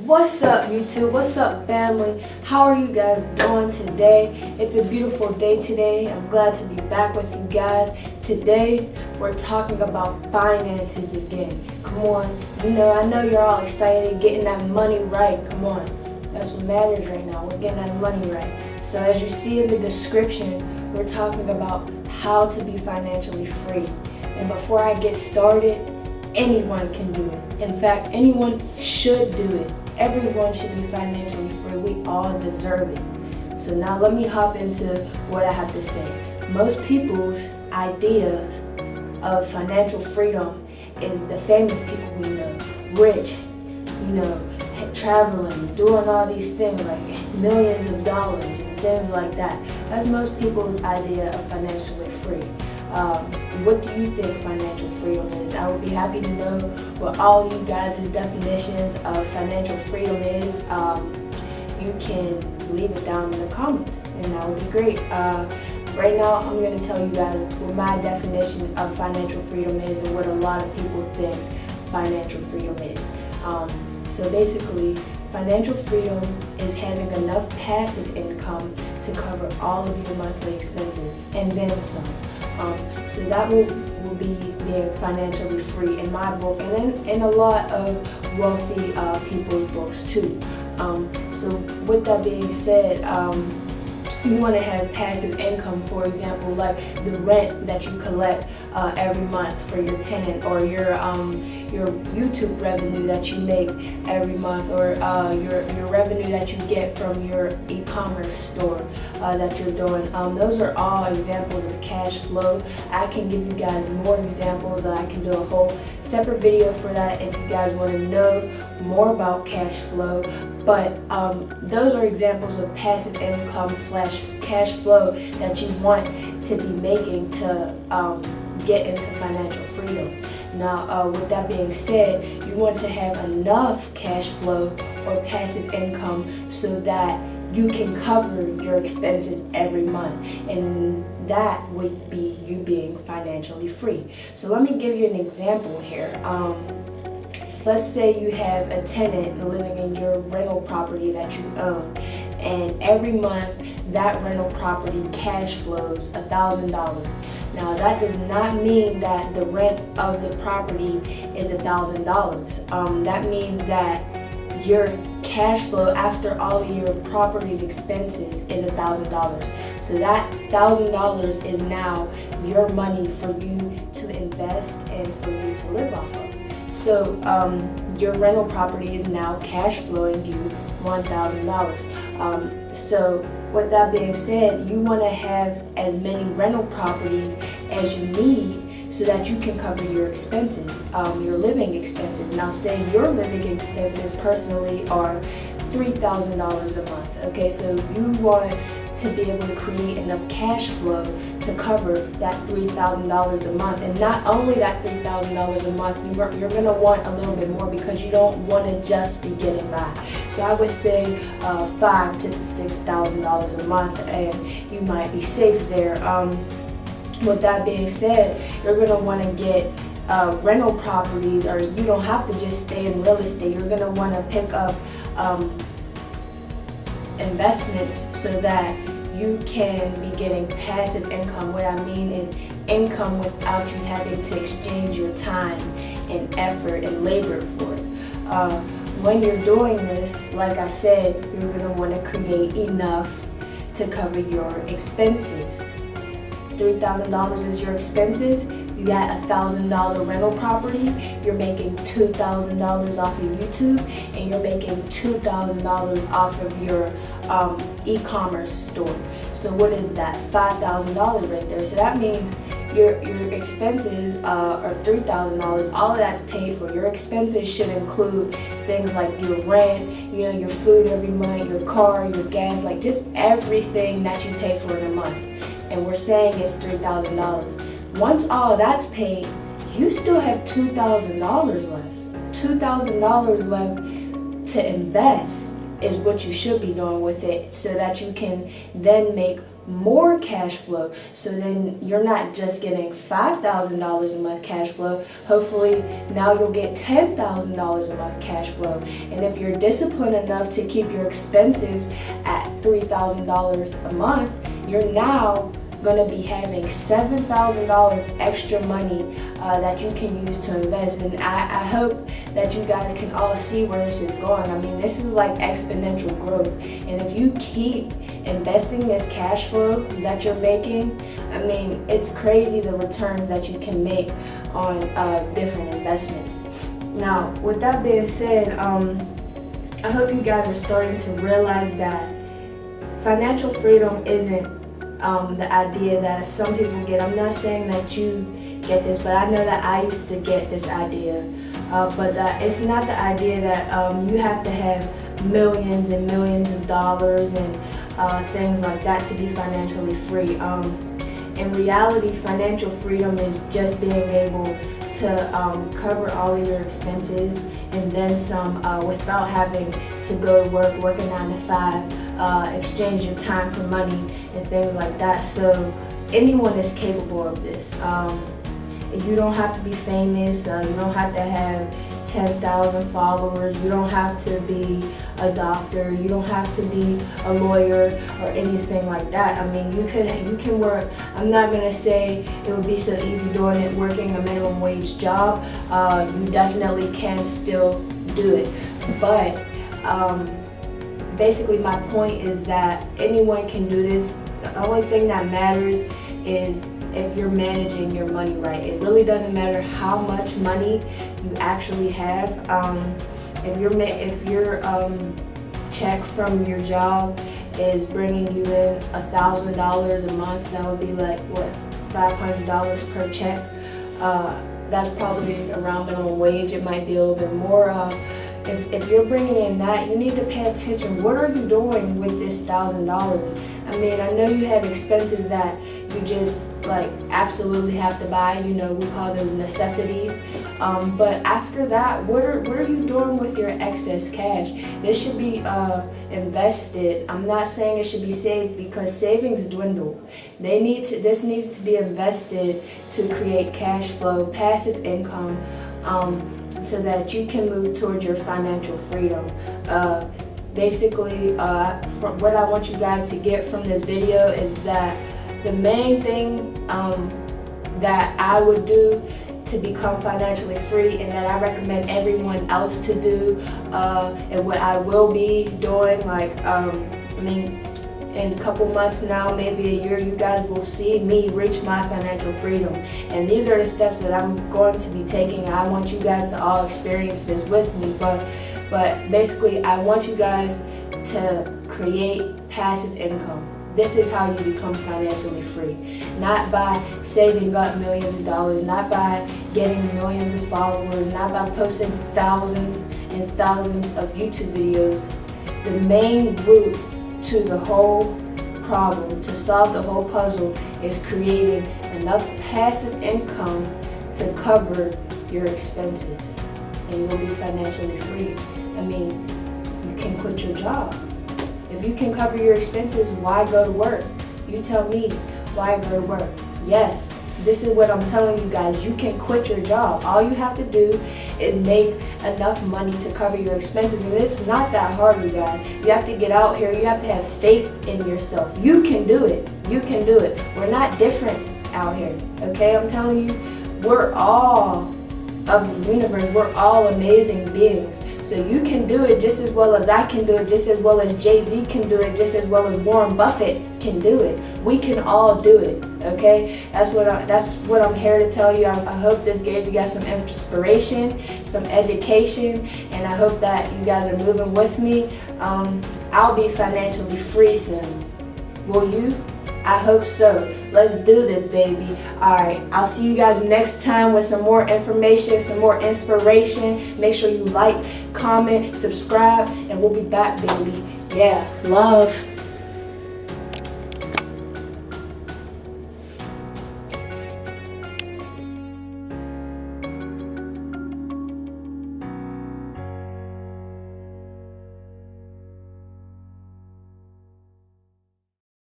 What's up, YouTube? What's up, family? How are you guys doing today? It's a beautiful day today. I'm glad to be back with you guys. Today, we're talking about finances again. Come on. I know you're all excited, getting that money right. Come on. That's what matters right now. We're getting that money right. So as you see in the description, we're talking about how to be financially free. And before I get started, anyone can do it. In fact, anyone should do it. Everyone should be financially free. We all deserve it. So now let me hop into what I have to say. Most people's ideas of financial freedom is the famous people we know, rich, traveling, doing all these things like millions of dollars and things like that. That's most people's idea of financially free. What do you think financial freedom is? I would be happy to know what all you guys' definitions of financial freedom is. You can leave it down in the comments, and that would be great. Right now, I'm going to tell you guys what my definition of financial freedom is and what a lot of people think financial freedom is. So basically, financial freedom is having enough passive income to cover all of your monthly expenses and then some. So that will be being financially free in my book and in a lot of wealthy people's books too. So with that being said, you want to have passive income, for example, like the rent that you collect every month for your tenant, or your YouTube revenue that you make every month, or your revenue that you get from your e-commerce store that you're doing. Those are all examples of cash flow. I can give you guys more examples. I can do a whole separate video for that if you guys want to know more about cash flow. But those are examples of passive income / cash flow that you want to be making to get into financial freedom. Now, with that being said, you want to have enough cash flow or passive income so that you can cover your expenses every month, and that would be you being financially free. So let me give you an example here. Let's say you have a tenant living in your rental property that you own, and every month that rental property cash flows $1,000. Now that does not mean that the rent of the property is $1,000. That means that your cash flow after all of your property's expenses is $1,000. So that $1,000 is now your money for you to invest and for you to live off of. So your rental property is now cash flowing you $1,000. So with that being said, you want to have as many rental properties as you need so that you can cover your expenses, your living expenses. Now say your living expenses personally are $3,000 a month. Okay, so you want to be able to create enough cash flow to cover that $3,000 a month. And not only that $3,000 a month, you're going to want a little bit more because you don't want to just be getting by. So I would say $5,000 to $6,000 a month, and you might be safe there. With that being said, you're going to want to get rental properties, or you don't have to just stay in real estate. You're going to want to pick up investments so that you can be getting passive income. What I mean is income without you having to exchange your time and effort and labor for it. When you're doing this, like I said, you're going to want to create enough to cover your expenses. $3,000 is your expenses. You got a $1,000 rental property. You're making $2,000 off of YouTube, and you're making $2,000 off of your e-commerce store. So what is that? $5,000 right there. So that means your expenses are $3,000. All of that's paid for. Your expenses should include things like your rent, your food every month, your car, your gas, like just everything that you pay for in a month. And we're saying it's $3,000. Once all of that's paid, you still have $2,000 left. $2,000 left to invest is what you should be doing with it, so that you can then make more cash flow. So then you're not just getting $5,000 a month cash flow. Hopefully now you'll get $10,000 a month cash flow. And if you're disciplined enough to keep your expenses at $3,000 a month, you're now going to be having $7,000 extra money that you can use to invest. And I hope that you guys can all see where this is going. I mean, this is like exponential growth. And if you keep investing this cash flow that you're making, I mean, it's crazy the returns that you can make on different investments. Now, with that being said, I hope you guys are starting to realize that financial freedom isn't the idea that some people get. I'm not saying that you get this, but I know that I used to get this idea. But that it's not the idea that you have to have millions and millions of dollars and things like that to be financially free. In reality, financial freedom is just being able to cover all of your expenses and then some without having to go to work a 9 to 5, exchange your time for money and things like that. So anyone is capable of this. You don't have to be famous, you don't have to have 10,000 followers, you don't have to be a doctor, you don't have to be a lawyer or anything like that. I mean, you can work. I'm not gonna say it would be so easy doing it working a minimum wage job. You definitely can still do it, but basically my point is that anyone can do this. The only thing that matters is if you're managing your money right. It really doesn't matter how much money you actually have. If your check from your job is bringing you in $1,000 a month, that would be like what, $500 per check. That's probably around minimum wage. It might be a little bit more. If you're bringing in that, you need to pay attention. What are you doing with this $1,000? I mean, I know you have expenses that you just like absolutely have to buy. You know, we call those necessities. But after that, what are you doing with your excess cash? This should be invested. I'm not saying it should be saved because savings dwindle. This needs to be invested to create cash flow, passive income, so that you can move towards your financial freedom. Basically, what I want you guys to get from this video is that the main thing that I would do to become financially free, and that I recommend everyone else to do, and what I will be doing, like, I mean, in a couple months now, maybe a year, you guys will see me reach my financial freedom. And these are the steps that I'm going to be taking. I want you guys to all experience this with me, but basically I want you guys to create passive income. This is how you become financially free. Not by saving up millions of dollars, not by getting millions of followers, not by posting thousands and thousands of YouTube videos. The main root to the whole problem, to solve the whole puzzle, is creating enough passive income to cover your expenses, and you'll be financially free. I mean, you can quit your job. If you can cover your expenses, why go to work? You tell me, why go to work? Yes, this is what I'm telling you guys. You can quit your job. All you have to do is make enough money to cover your expenses. And it's not that hard, you guys. You have to get out here. You have to have faith in yourself. You can do it. You can do it. We're not different out here, okay? I'm telling you, we're all of the universe. We're all amazing beings. So you can do it just as well as I can do it, just as well as Jay-Z can do it, just as well as Warren Buffett can do it. We can all do it, okay? That's what I'm here to tell you. I hope this gave you guys some inspiration, some education, and I hope that you guys are moving with me. I'll be financially free soon. Will you? I hope so. Let's do this, baby. Alright, I'll see you guys next time with some more information, some more inspiration. Make sure you like, comment, subscribe, and we'll be back, baby. Yeah, love.